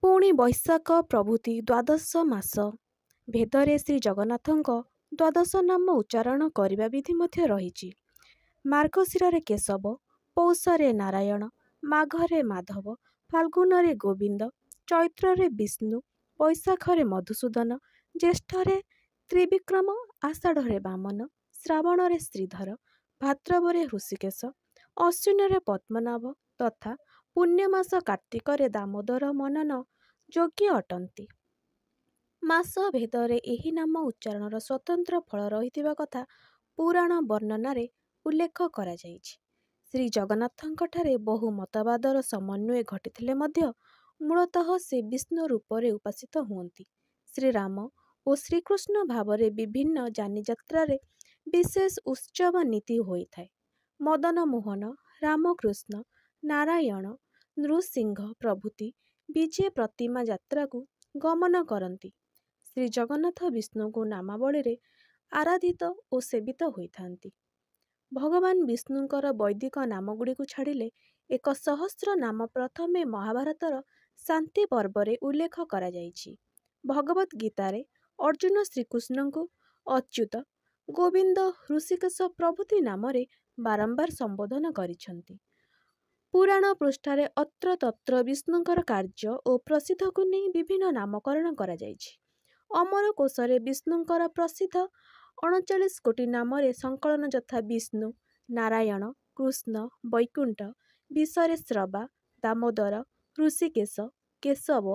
ପୁଣି ବୈଶାଖ ପ୍ରଭୃତି ଦ୍ୱାଦଶ ମାସ ଭେଦରେ ଶ୍ରୀଜଗନ୍ନାଥଙ୍କ ଦ୍ୱାଦଶ ନାମ ଉଚ୍ଚାରଣ କରିବା ବିଧି ମଧ୍ୟ ରହିଛି। ମାର୍ଗଶିରରେ କେଶବ, ପୌଷରେ ନାରାୟଣ, ମାଘରେ ମାଧବ, ଫାଲ୍ଗୁନରେ ଗୋବିନ୍ଦ, ଚୈତ୍ରରେ ବିଷ୍ଣୁ, ବୈଶାଖରେ ମଧୁସୂଦନ, ଜ୍ୟେଷ୍ଠରେ ତ୍ରିବିକ୍ରମ, ଆଷାଢ଼ରେ ବାମନ, ଶ୍ରାବଣରେ ଶ୍ରୀଧର, ଭାଦ୍ରବରେ ହୃଷିକେଶ, ଅଶ୍ୱିନରେ ପଦ୍ମନାଭ ତଥା ପୁଣ୍ୟମାସ କାର୍ତ୍ତିକରେ ଦାମୋଦର ମନନ ଯୋଗ୍ୟ ଅଟନ୍ତି। ମାସ ଭେଦରେ ଏହି ନାମ ଉଚ୍ଚାରଣର ସ୍ୱତନ୍ତ୍ର ଫଳ ରହିଥିବା କଥା ପୁରାଣ ବର୍ଣ୍ଣନାରେ ଉଲ୍ଲେଖ କରାଯାଇଛି। ଶ୍ରୀଜଗନ୍ନାଥଙ୍କଠାରେ ବହୁ ମତବାଦର ସମନ୍ୱୟ ଘଟିଥିଲେ ମଧ୍ୟ ମୂଳତଃ ସେ ବିଷ୍ଣୁ ରୂପରେ ଉପାସିତ ହୁଅନ୍ତି। ଶ୍ରୀରାମ ଓ ଶ୍ରୀକୃଷ୍ଣ ଭାବରେ ବିଭିନ୍ନ ଯାନିଯାତ୍ରାରେ ବିଶେଷ ଉତ୍ସବ ନୀତି ହୋଇଥାଏ। ମଦନମୋହନ, ରାମକୃଷ୍ଣ, ନାରାୟଣ, ନୃସିଂହ ପ୍ରଭୃତି ବିଜେ ପ୍ରତିମା ଯାତ୍ରାକୁ ଗମନ କରନ୍ତି। ଶ୍ରୀଜଗନ୍ନାଥ ବିଷ୍ଣୁଙ୍କୁ ନାମାବଳୀରେ ଆରାଧିତ ଓ ସେବିତ ହୋଇଥାନ୍ତି। ଭଗବାନ ବିଷ୍ଣୁଙ୍କର ବୈଦିକ ନାମଗୁଡ଼ିକୁ ଛାଡ଼ିଲେ ଏକ ସହସ୍ର ନାମ ପ୍ରଥମେ ମହାଭାରତର ଶାନ୍ତି ପର୍ବରେ ଉଲ୍ଲେଖ କରାଯାଇଛି। ଭଗବତ୍ ଗୀତାରେ ଅର୍ଜୁନ ଶ୍ରୀକୃଷ୍ଣଙ୍କୁ ଅଚ୍ୟୁତ, ଗୋବିନ୍ଦ, ହୃଷିକେଶ ପ୍ରଭୃତି ନାମରେ ବାରମ୍ବାର ସମ୍ବୋଧନ କରିଛନ୍ତି। ପୁରାଣ ପୃଷ୍ଠାରେ ଅତ୍ର ତତ୍ର ବିଷ୍ଣୁଙ୍କର କାର୍ଯ୍ୟ ଓ ପ୍ରସିଦ୍ଧକୁ ନେଇ ବିଭିନ୍ନ ନାମକରଣ କରାଯାଇଛି। ଅମରକୋଷରେ ବିଷ୍ଣୁଙ୍କର ପ୍ରସିଦ୍ଧ 39 କୋଟି ନାମରେ ସଂକଳନ ଯଥା ବିଷ୍ଣୁ, ନାରାୟଣ, କୃଷ୍ଣ, ବୈକୁଣ୍ଠ ବିଷୟରେ ଶ୍ରବା, ଦାମୋଦର, ହୃଷିକେଶ, କେଶବ,